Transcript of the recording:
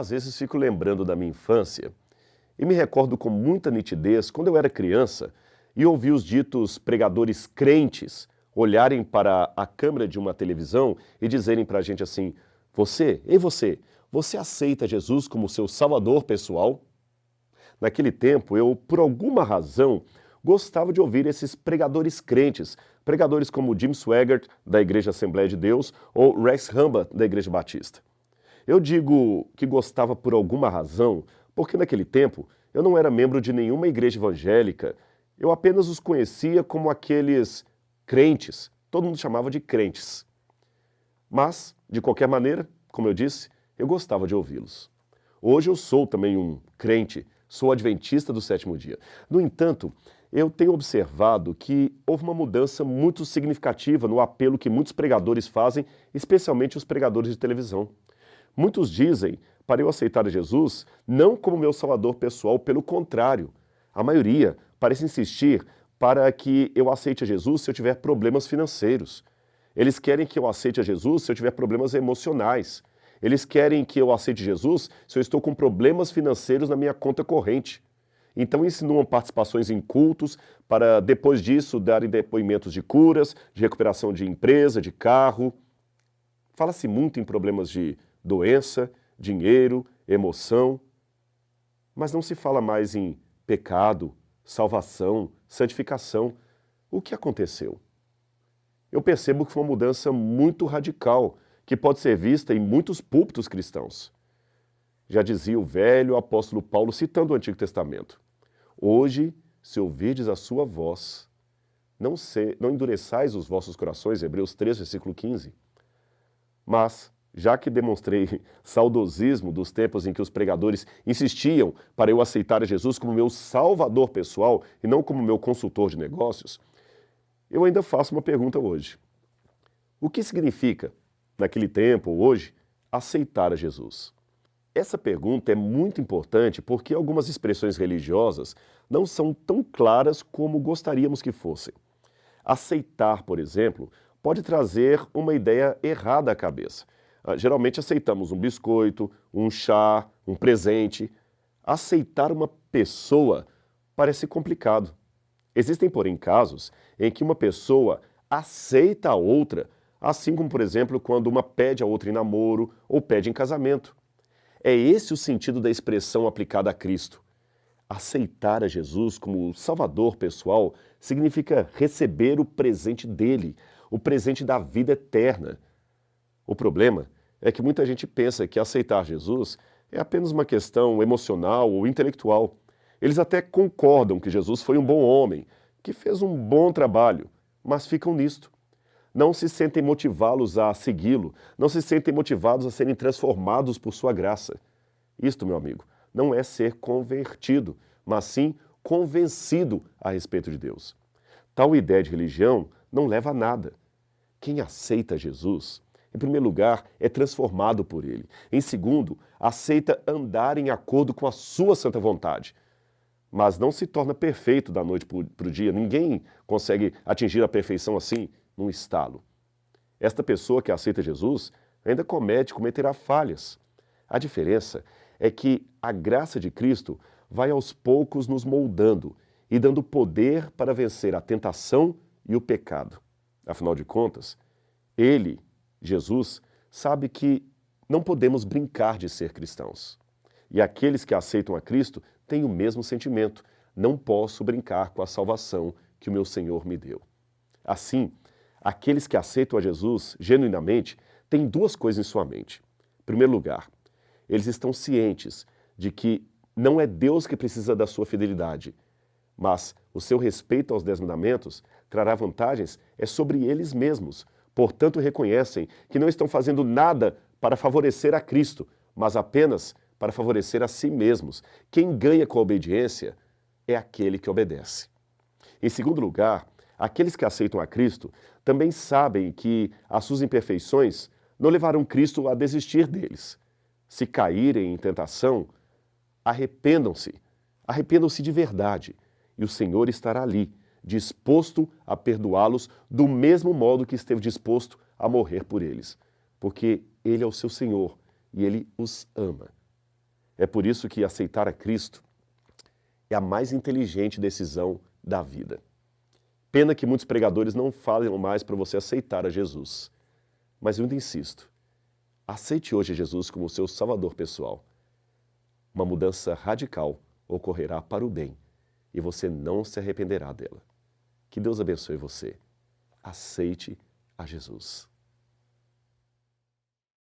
às vezes fico lembrando da minha infância e me recordo com muita nitidez quando eu era criança e ouvi os ditos pregadores crentes olharem para a câmera de uma televisão e dizerem para a gente assim: você aceita Jesus como seu salvador pessoal? Naquele tempo, eu, por alguma razão, gostava de ouvir esses pregadores crentes, pregadores como Jim Swaggart, da Igreja Assembleia de Deus, ou Rex Humbard, da Igreja Batista. Eu digo que gostava por alguma razão, porque naquele tempo eu não era membro de nenhuma igreja evangélica, eu apenas os conhecia como aqueles crentes, todo mundo chamava de crentes. Mas, de qualquer maneira, como eu disse, eu gostava de ouvi-los. Hoje eu sou também um crente, sou adventista do sétimo dia. No entanto, eu tenho observado que houve uma mudança muito significativa no apelo que muitos pregadores fazem, especialmente os pregadores de televisão. Muitos dizem para eu aceitar a Jesus não como meu salvador pessoal, pelo contrário. A maioria parece insistir para que eu aceite a Jesus se eu tiver problemas financeiros. Eles querem que eu aceite a Jesus se eu tiver problemas emocionais. Eles querem que eu aceite Jesus se eu estou com problemas financeiros na minha conta corrente. Então insinuam participações em cultos para, depois disso, darem depoimentos de curas, de recuperação de empresa, de carro. Fala-se muito em problemas de doença, dinheiro, emoção, mas não se fala mais em pecado, salvação, santificação. O que aconteceu? Eu percebo que foi uma mudança muito radical, que pode ser vista em muitos púlpitos cristãos. Já dizia o velho apóstolo Paulo, citando o Antigo Testamento: hoje, se ouvirdes a sua voz, não endureçais os vossos corações, Hebreus 3, versículo 15. Mas, já que demonstrei saudosismo dos tempos em que os pregadores insistiam para eu aceitar a Jesus como meu salvador pessoal e não como meu consultor de negócios, eu ainda faço uma pergunta hoje. O que significa, naquele tempo ou hoje, aceitar a Jesus? Essa pergunta é muito importante porque algumas expressões religiosas não são tão claras como gostaríamos que fossem. Aceitar, por exemplo, pode trazer uma ideia errada à cabeça. Geralmente aceitamos um biscoito, um chá, um presente. Aceitar uma pessoa parece complicado. Existem, porém, casos em que uma pessoa aceita a outra, assim como, por exemplo, quando uma pede a outra em namoro ou pede em casamento. É esse o sentido da expressão aplicada a Cristo. Aceitar a Jesus como Salvador pessoal significa receber o presente dele, o presente da vida eterna. O problema é que muita gente pensa que aceitar Jesus é apenas uma questão emocional ou intelectual. Eles até concordam que Jesus foi um bom homem, que fez um bom trabalho, mas ficam nisto. Não se sentem motivados a segui-lo, não se sentem motivados a serem transformados por sua graça. Isto, meu amigo, não é ser convertido, mas sim convencido a respeito de Deus. Tal ideia de religião não leva a nada. Quem aceita Jesus, em primeiro lugar, é transformado por ele. Em segundo, aceita andar em acordo com a sua santa vontade. Mas não se torna perfeito da noite para o dia. Ninguém consegue atingir a perfeição assim, num estalo. Esta pessoa que aceita Jesus ainda cometerá falhas. A diferença é que a graça de Cristo vai aos poucos nos moldando e dando poder para vencer a tentação e o pecado. Afinal de contas, Ele, Jesus, sabe que não podemos brincar de ser cristãos. E aqueles que aceitam a Cristo têm o mesmo sentimento. Não posso brincar com a salvação que o meu Senhor me deu. Assim, aqueles que aceitam a Jesus genuinamente têm duas coisas em sua mente. Em primeiro lugar, eles estão cientes de que não é Deus que precisa da sua fidelidade, mas o seu respeito aos 10 mandamentos trará vantagens sobre eles mesmos. Portanto, reconhecem que não estão fazendo nada para favorecer a Cristo, mas apenas para favorecer a si mesmos. Quem ganha com a obediência é aquele que obedece. Em segundo lugar, aqueles que aceitam a Cristo também sabem que as suas imperfeições não levarão Cristo a desistir deles. Se caírem em tentação, arrependam-se de verdade, e o Senhor estará ali, disposto a perdoá-los do mesmo modo que esteve disposto a morrer por eles, porque Ele é o seu Senhor e Ele os ama. É por isso que aceitar a Cristo é a mais inteligente decisão da vida. Pena que muitos pregadores não falam mais para você aceitar a Jesus. Mas eu ainda insisto, aceite hoje Jesus como seu salvador pessoal. Uma mudança radical ocorrerá para o bem e você não se arrependerá dela. Que Deus abençoe você. Aceite a Jesus.